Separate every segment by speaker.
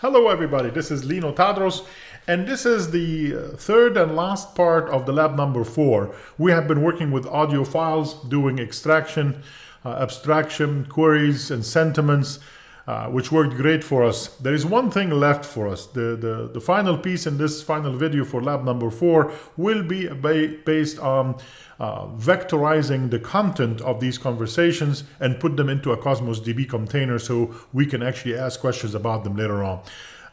Speaker 1: Hello everybody, this is Lino Tadros, and this is the third and last part of the lab number 4. We have been working with audio files, doing extraction, abstraction, queries, and sentiments, which worked great for us. There is one thing left for us. The final piece in this final video for lab number 4 will be based on vectorizing the content of these conversations and put them into a Cosmos DB container so we can actually ask questions about them later on.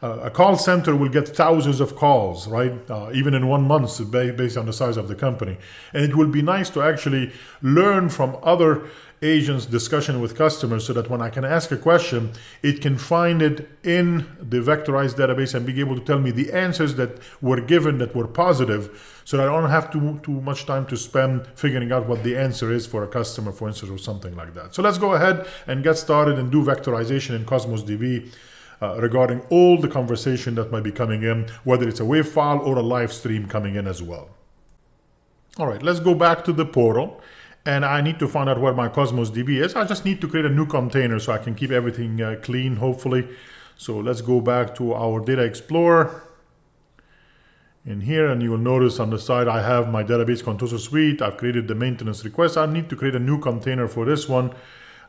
Speaker 1: A call center will get thousands of calls, right? Even in 1 month, based on the size of the company. And it will be nice to actually learn from other agents' discussion with customers so that when I can ask a question, it can find it in the vectorized database and be able to tell me the answers that were given that were positive, so that I don't have too much time to spend figuring out what the answer is for a customer, for instance, or something like that. So let's go ahead and get started and do vectorization in Cosmos DB. Regarding all the conversation that might be coming in, whether it's a WAV file or a live stream coming in as well. All right, let's go back to the portal, and I need to find out where my Cosmos DB is. I just need to create a new container so I can keep everything clean, hopefully. So let's go back to our Data Explorer in here, and you will notice on the side I have my database Contoso suite. I've created the maintenance request. I need to create a new container for this one.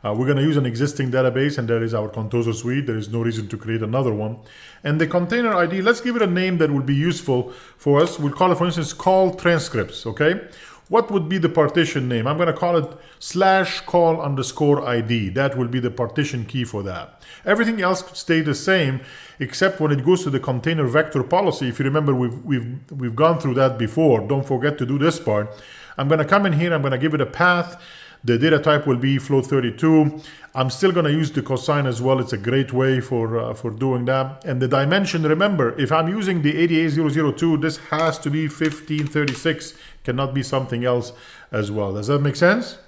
Speaker 1: We're going to use an existing database, and that is our Contoso suite. There is no reason to create another one. And the container ID, let's give it a name that would be useful for us. We'll call it, for instance, call transcripts, okay? What would be the partition name? I'm going to call it /call_ID. That will be the partition key for that. Everything else could stay the same, except when it goes to the container vector policy. If you remember, we've gone through that before. Don't forget to do this part. I'm going to come in here. I'm going to give it a path. The data type will be float32. I'm still going to use the cosine as well. It's a great way for doing that. And the dimension, remember, if I'm using the 88002, this has to be 1536. Cannot be something else as well. Does that make sense?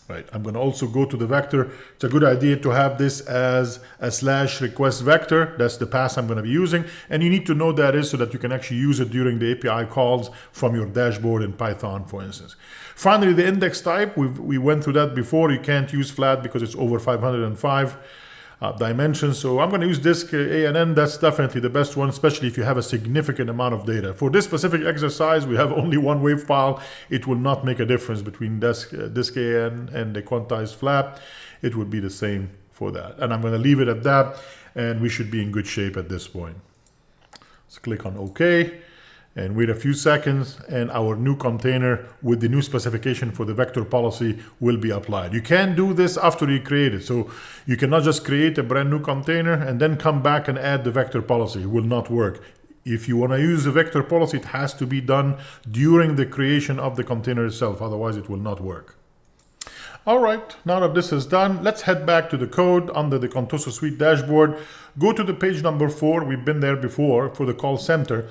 Speaker 1: Right. I'm going to also go to the vector. It's a good idea to have this as a /request vector. That's the path I'm going to be using. And you need to know that is so that you can actually use it during the API calls from your dashboard in Python, for instance. Finally, the index type. We went through that before. You can't use flat because it's over 505 dimensions. So I'm going to use disk ANN. That's definitely the best one, especially if you have a significant amount of data. For this specific exercise, we have only one WAV file. It will not make a difference between disk ANN and the quantized flat. It would be the same for that. And I'm going to leave it at that, and we should be in good shape at this point. Let's click on OK. And wait a few seconds, and our new container with the new specification for the vector policy will be applied. You can't do this after you create it. So you cannot just create a brand new container and then come back and add the vector policy. It will not work. If you want to use the vector policy, it has to be done during the creation of the container itself. Otherwise, it will not work. All right, now that this is done, let's head back to the code under the Contoso Suite dashboard. Go to the page number 4. We've been there before for the call center.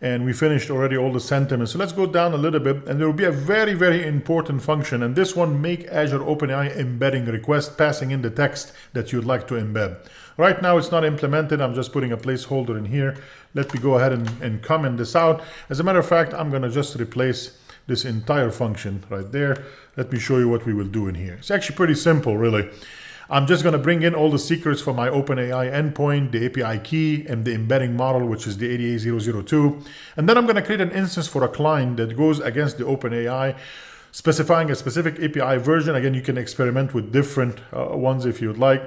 Speaker 1: And we finished already all the sentiments. So let's go down a little bit, and there will be a very, very important function. And this one, make Azure OpenAI embedding request, passing in the text that you'd like to embed. Right now, it's not implemented. I'm just putting a placeholder in here. Let me go ahead and comment this out. As a matter of fact, I'm going to just replace this entire function right there. Let me show you what we will do in here. It's actually pretty simple, really. I'm just going to bring in all the secrets for my OpenAI endpoint, the API key, and the embedding model, which is the 88002. And then I'm going to create an instance for a client that goes against the OpenAI, specifying a specific API version. Again, you can experiment with different ones if you'd like.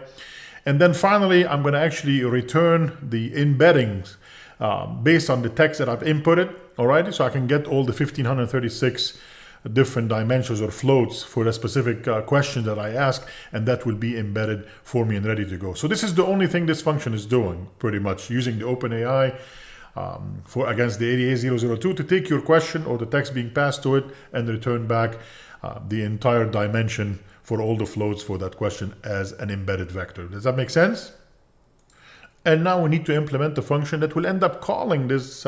Speaker 1: And then finally, I'm going to actually return the embeddings based on the text that I've inputted. All right, so I can get all the 1536 different dimensions or floats for a specific question that I ask, and that will be embedded for me and ready to go. So this is the only thing this function is doing, pretty much, using the OpenAI against the 88002 to take your question or the text being passed to it and return back the entire dimension for all the floats for that question as an embedded vector. Does that make sense? And now we need to implement the function that will end up calling this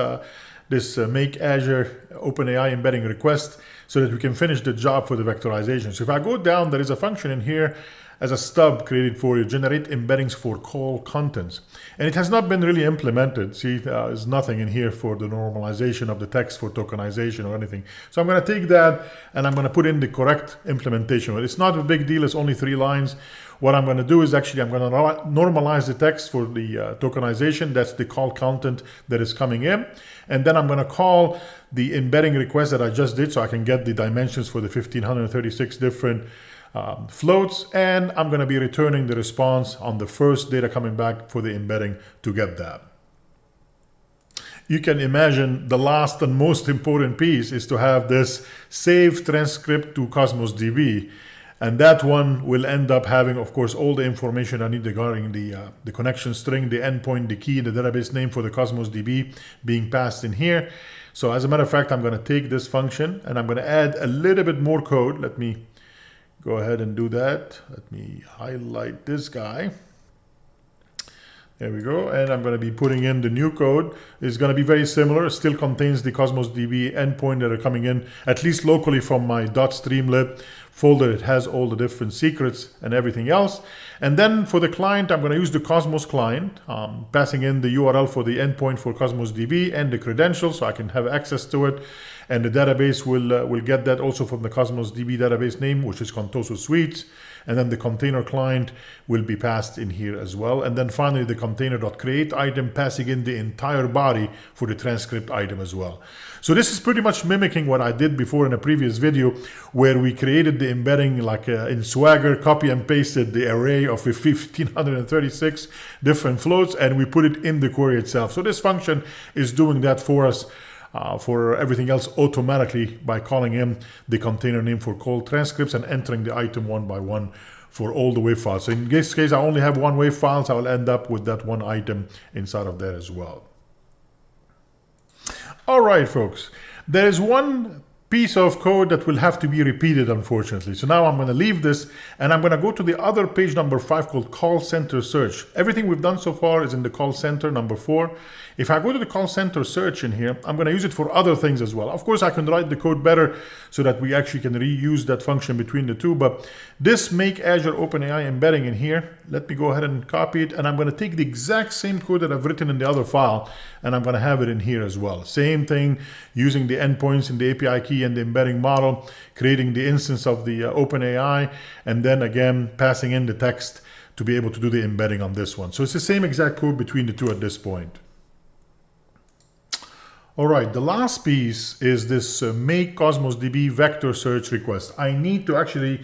Speaker 1: make Azure OpenAI embedding request so that we can finish the job for the vectorization. So if I go down, there is a function in here as a stub created for you, generate embeddings for call contents. And it has not been really implemented. See, there's nothing in here for the normalization of the text for tokenization or anything. So I'm going to take that and I'm going to put in the correct implementation. But it's not a big deal. It's only 3 lines. What I'm going to do is actually I'm going to normalize the text for the tokenization. That's the call content that is coming in. And then I'm going to call the embedding request that I just did so I can get the dimensions for the 1536 different floats, and I'm going to be returning the response on the first data coming back for the embedding to get that. You can imagine the last and most important piece is to have this save transcript to Cosmos DB, and that one will end up having, of course, all the information I need regarding the connection string, the endpoint, the key, the database name for the Cosmos DB being passed in here. So as a matter of fact, I'm going to take this function and I'm going to add a little bit more code. Let me go ahead and do that. Let me highlight this guy. There we go. And I'm going to be putting in the new code. It's going to be very similar. It still contains the Cosmos DB endpoint that are coming in, at least locally from my .streamlit folder. It has all the different secrets and everything else. And then for the client, I'm going to use the Cosmos client, passing in the URL for the endpoint for Cosmos DB and the credentials so I can have access to it. And the database will get that also from the Cosmos DB database name, which is Contoso Suites. And then the container client will be passed in here as well. And then finally the container.create item passing in the entire body for the transcript item as well. So this is pretty much mimicking what I did before in a previous video where we created the embedding like in Swagger, copy and pasted the array of 1536 different floats and we put it in the query itself. So this function is doing that for us. For everything else automatically by calling in the container name for call transcripts and entering the item one by one for all the WAV files. So in this case, I only have one WAV file, so I will end up with that one item inside of there as well. All right, folks, there is one piece of code that will have to be repeated, unfortunately. So now I'm going to leave this and I'm going to go to the other page number 5 called call center search. Everything we've done so far is in the call center number 4. If I go to the call center search in here, I'm going to use it for other things as well. Of course, I can write the code better so that we actually can reuse that function between the two. But this make Azure OpenAI embedding in here, let me go ahead and copy it. And I'm going to take the exact same code that I've written in the other file and I'm going to have it in here as well. Same thing, using the endpoints in the API key and the embedding model, creating the instance of the OpenAI, and then again passing in the text to be able to do the embedding on this one. So it's the same exact code between the two at this point. All right, the last piece is this make Cosmos DB vector search request. I need to actually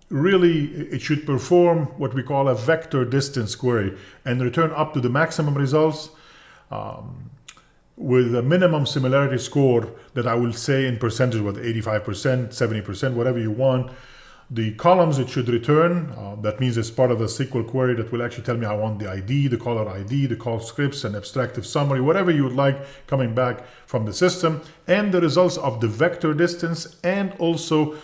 Speaker 1: really, it should perform what we call a vector distance query and return up to the maximum results with a minimum similarity score that I will say in percentage, what, 85%, 70%, whatever you want. The columns it should return, that means it's part of a SQL query that will actually tell me I want the ID, the caller ID, the call scripts, and abstractive summary, whatever you would like coming back from the system, and the results of the vector distance, and also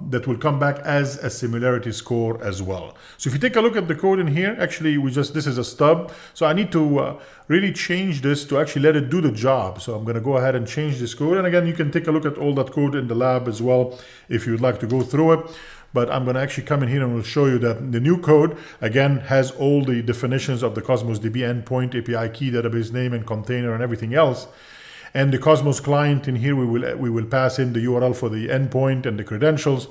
Speaker 1: that will come back as a similarity score as well. So if you take a look at the code in here, actually this is a stub. So I need to really change this to actually let it do the job. So I'm going to go ahead and change this code. And again, you can take a look at all that code in the lab as well if you'd like to go through it. But I'm going to actually come in here and we'll show you that the new code, again, has all the definitions of the Cosmos DB endpoint, API key, database name, and container, and everything else. And the Cosmos client in here, we will pass in the URL for the endpoint and the credentials.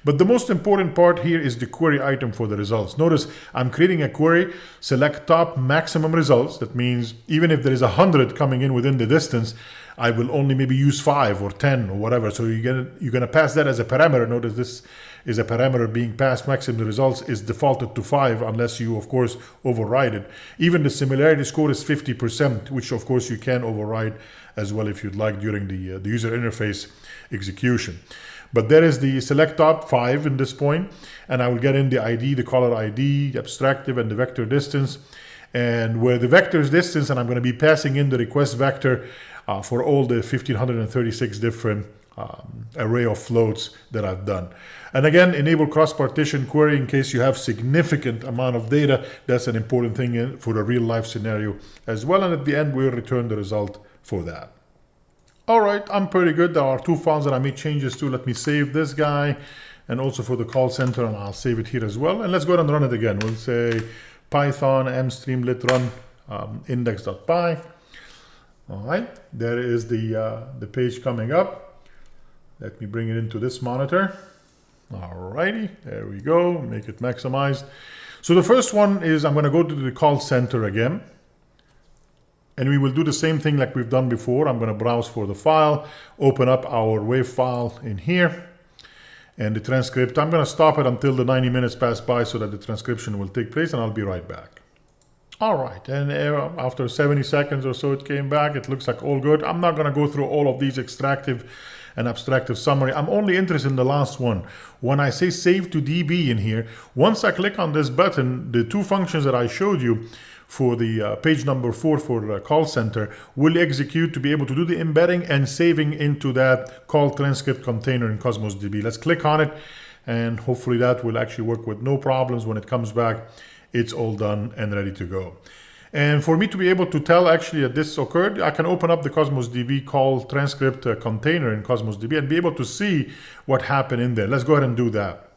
Speaker 1: But the most important part here is the query item for the results. Notice I'm creating a query, select top maximum results. That means even if there is 100 coming in within the distance, I will only maybe use 5 or 10 or whatever. So you're going to pass that as a parameter. Notice this is a parameter being passed. Maximum results is defaulted to 5 unless you, of course, override it. Even the similarity score is 50%, which, of course, you can override as well if you'd like during the user interface execution. But there is the select top 5 in this point, and I will get in the ID, the caller ID, the abstractive, and the vector distance. And where the vector is distance, and I'm going to be passing in the request vector for all the 1536 different array of floats that I've done. And again, enable cross-partition query in case you have significant amount of data. That's an important thing for a real-life scenario as well. And at the end, we'll return the result for that. All right, I'm pretty good. There are 2 files that I made changes to. Let me save this guy. and also for the call center, and I'll save it here as well. And let's go ahead and run it again. We'll say Python mstreamlit run index.py. All right, there is the page coming up. Let me bring it into this monitor. All righty, there we go, make it maximized. So the first one is I'm going to go to the call center again. And we will do the same thing like we've done before. I'm going to browse for the file, open up our WAV file in here, and the transcript. I'm going to stop it until the 90 minutes pass by so that the transcription will take place, and I'll be right back. All right, and after 70 seconds or so it came back. It looks like all good. I'm not going to go through all of these extractive and abstractive summary. I'm only interested in the last one. When I say save to DB in here, once I click on this button, the two functions that I showed you for the page number 4 for the call center will execute to be able to do the embedding and saving into that call transcript container in Cosmos DB. Let's click on it, and hopefully that will actually work with no problems. When it comes back, it's all done and ready to go. And for me to be able to tell actually that this occurred, I can open up the Cosmos DB call transcript container in Cosmos DB and be able to see what happened in there. Let's go ahead and do that.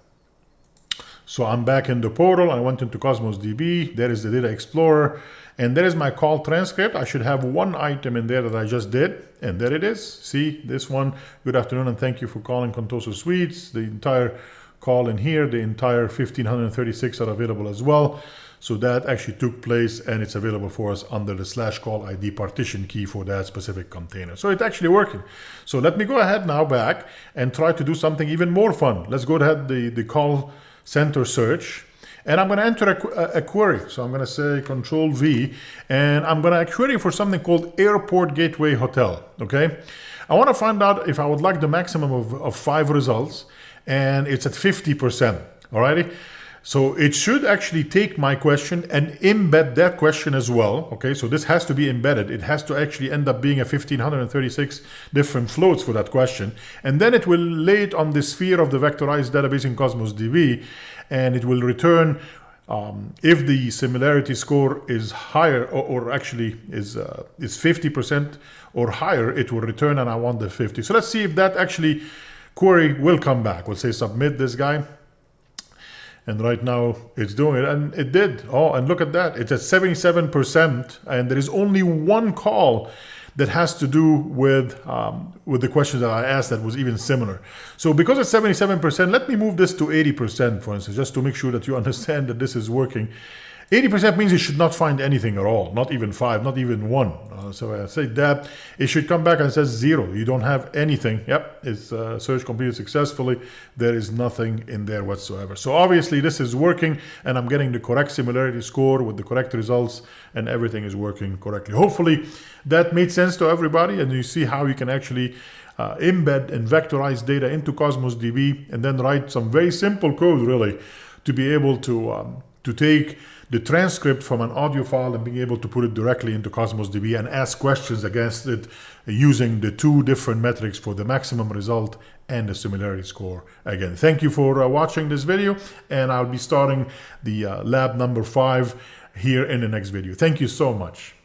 Speaker 1: So I'm back in the portal. I went into Cosmos DB. There is the Data Explorer. And there is my call transcript. I should have one item in there that I just did. And there it is. See this one. Good afternoon and thank you for calling Contoso Suites. The entire call in here, the entire 1536 are available as well. So that actually took place, and it's available for us under the /call ID partition key for that specific container. So it's actually working. So let me go ahead now back and try to do something even more fun. Let's go ahead the call center search, and I'm going to enter a query. So I'm going to say Control V, and I'm going to query for something called Airport Gateway Hotel. Okay, I want to find out if I would like the maximum of 5 results, and it's at 50%. Alrighty. So it should actually take my question and embed that question as well. Okay, so this has to be embedded. It has to actually end up being a 1536 different floats for that question. And then it will lay it on the sphere of the vectorized database in Cosmos DB, and it will return if the similarity score is higher or actually is 50% or higher, it will return, and I want the 50. So let's see if that actually query will come back. We'll say submit this guy. And right now it's doing it, and it did. Oh, and look at that. It's at 77%, and there is only one call that has to do with the questions that I asked that was even similar. So because it's 77%, let me move this to 80%, for instance, just to make sure that you understand that this is working. 80% means you should not find anything at all, not even 5, not even 1. So I say that, it should come back and says 0. You don't have anything. Yep, it's search completed successfully. There is nothing in there whatsoever. So obviously this is working, and I'm getting the correct similarity score with the correct results, and everything is working correctly. Hopefully that made sense to everybody, and you see how you can actually embed and vectorize data into Cosmos DB, and then write some very simple code really to be able to take the transcript from an audio file and being able to put it directly into Cosmos DB and ask questions against it using the 2 different metrics for the maximum result and the similarity score. Again, thank you for watching this video, and I'll be starting the lab number 5 here in the next video. Thank you so much.